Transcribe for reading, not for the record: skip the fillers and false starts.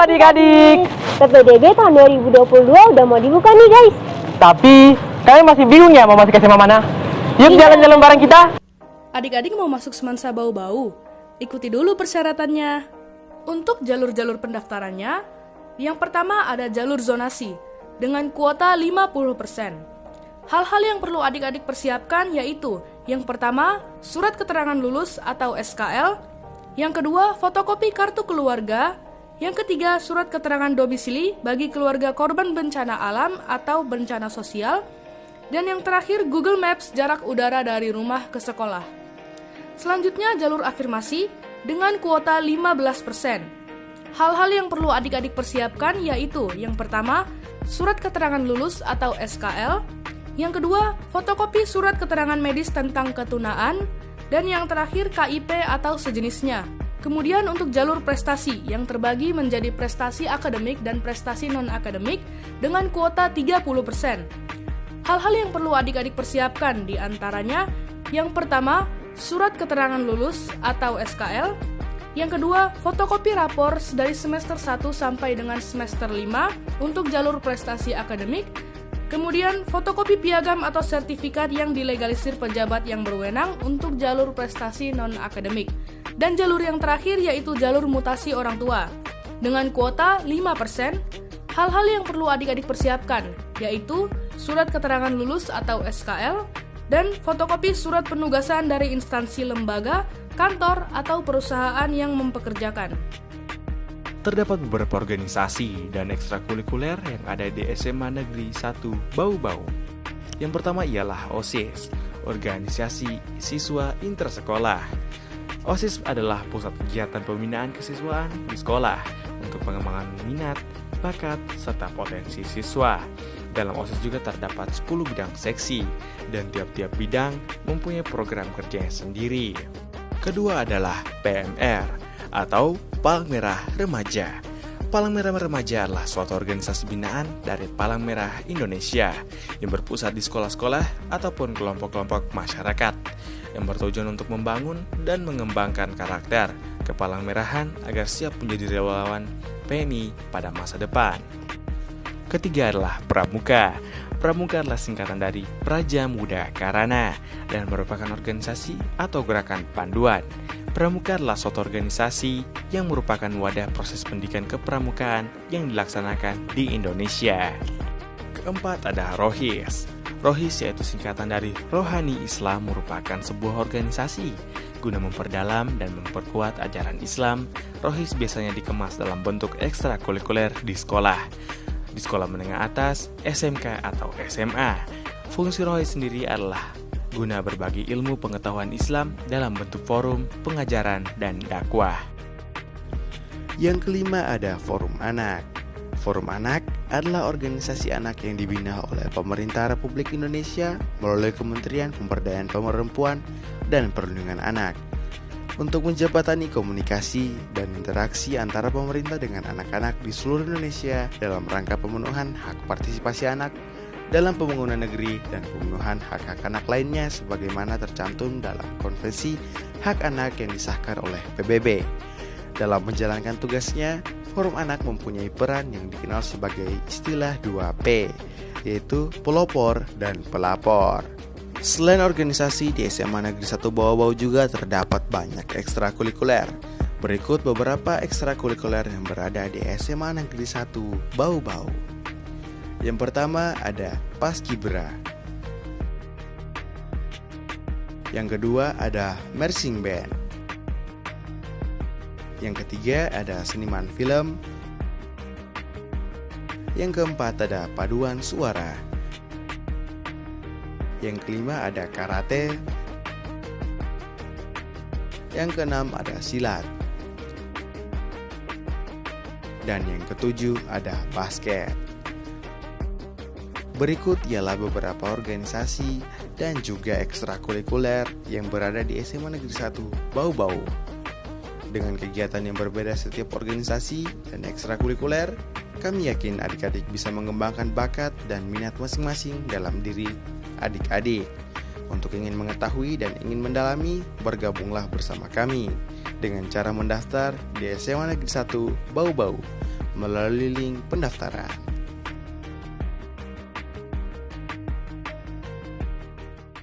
adik-adik. PPDB tahun 2022 udah mau dibuka nih guys. Tapi kalian masih bingung ya mau masuk SMA mana? Yuk jalan-jalan bareng kita. Adik-adik mau masuk Semansa Bau-Bau? Ikuti dulu persyaratannya. Untuk jalur-jalur pendaftarannya, yang pertama ada jalur zonasi dengan kuota 50%. Hal-hal yang perlu adik-adik persiapkan yaitu yang pertama, surat keterangan lulus atau SKL. Yang kedua, fotokopi kartu keluarga. Yang ketiga, surat keterangan domisili bagi keluarga korban bencana alam atau bencana sosial. Dan yang terakhir, Google Maps jarak udara dari rumah ke sekolah. Selanjutnya, jalur afirmasi dengan kuota 15%. Hal-hal yang perlu adik-adik persiapkan yaitu yang pertama, surat keterangan lulus atau SKL. Yang kedua, fotokopi surat keterangan medis tentang ketunaan. Dan yang terakhir, KIP atau sejenisnya. Kemudian untuk jalur prestasi yang terbagi menjadi prestasi akademik dan prestasi non-akademik dengan kuota 30%. Hal-hal yang perlu adik-adik persiapkan diantaranya yang pertama, surat keterangan lulus atau SKL. Yang kedua, fotokopi rapor dari semester 1 sampai dengan semester 5 untuk jalur prestasi akademik. Kemudian, fotokopi piagam atau sertifikat yang dilegalisir pejabat yang berwenang untuk jalur prestasi non-akademik. Dan jalur yang terakhir yaitu jalur mutasi orang tua. Dengan kuota 5%, hal-hal yang perlu adik-adik persiapkan yaitu surat keterangan lulus atau SKL dan fotokopi surat penugasan dari instansi lembaga, kantor, atau perusahaan yang mempekerjakan. Terdapat beberapa organisasi dan ekstrakurikuler yang ada di SMA Negeri 1 Bau-Bau. Yang pertama ialah OSIS, Organisasi Siswa Intersekolah. OSIS adalah pusat kegiatan pembinaan kesiswaan di sekolah untuk pengembangan minat, bakat, serta potensi siswa. Dalam OSIS juga terdapat 10 bidang seksi, dan tiap-tiap bidang mempunyai program kerjanya sendiri. Kedua adalah PMR, atau Palang Merah Remaja. Palang Merah Remaja adalah suatu organisasi binaan dari Palang Merah Indonesia yang berpusat di sekolah-sekolah ataupun kelompok-kelompok masyarakat yang bertujuan untuk membangun dan mengembangkan karakter kepalang merahan agar siap menjadi relawan PMI pada masa depan. Ketiga adalah Pramuka. Pramuka adalah singkatan dari Praja Muda Karana dan merupakan organisasi atau gerakan panduan. Pramuka adalah suatu organisasi yang merupakan wadah proses pendidikan kepramukaan yang dilaksanakan di Indonesia. Keempat ada Rohis. Rohis yaitu singkatan dari Rohani Islam merupakan sebuah organisasi. Guna memperdalam dan memperkuat ajaran Islam, Rohis biasanya dikemas dalam bentuk ekstrakurikuler di sekolah. Di sekolah menengah atas, SMK atau SMA. Fungsi Rohis sendiri adalah guna berbagi ilmu pengetahuan Islam dalam bentuk forum, pengajaran, dan dakwah. Yang kelima ada Forum Anak. Forum Anak adalah organisasi anak yang dibina oleh pemerintah Republik Indonesia melalui Kementerian Pemberdayaan Perempuan dan Perlindungan Anak untuk menjembatani komunikasi dan interaksi antara pemerintah dengan anak-anak di seluruh Indonesia dalam rangka pemenuhan hak partisipasi anak dalam pembangunan negeri dan pemenuhan hak-hak anak lainnya sebagaimana tercantum dalam Konvensi Hak Anak yang disahkan oleh PBB. Dalam menjalankan tugasnya, Forum Anak mempunyai peran yang dikenal sebagai istilah 2P, yaitu pelopor dan pelapor. Selain organisasi di SMA Negeri 1 Bau-Bau juga terdapat banyak ekstrakurikuler. Berikut beberapa ekstrakurikuler yang berada di SMA Negeri 1 Bau-Bau. Yang pertama ada Paskibra. Yang kedua ada Marching Band. Yang ketiga ada Seniman Film. Yang keempat ada Paduan Suara. Yang kelima ada Karate. Yang keenam ada Silat. Dan yang ketujuh ada Basket. Berikut ialah beberapa organisasi dan juga ekstrakurikuler yang berada di SMA Negeri 1 Bau-Bau. Dengan kegiatan yang berbeda setiap organisasi dan ekstrakurikuler, kami yakin adik-adik bisa mengembangkan bakat dan minat masing-masing dalam diri adik-adik. Untuk ingin mengetahui dan ingin mendalami, bergabunglah bersama kami dengan cara mendaftar di SMA Negeri 1 Bau-Bau melalui link pendaftaran.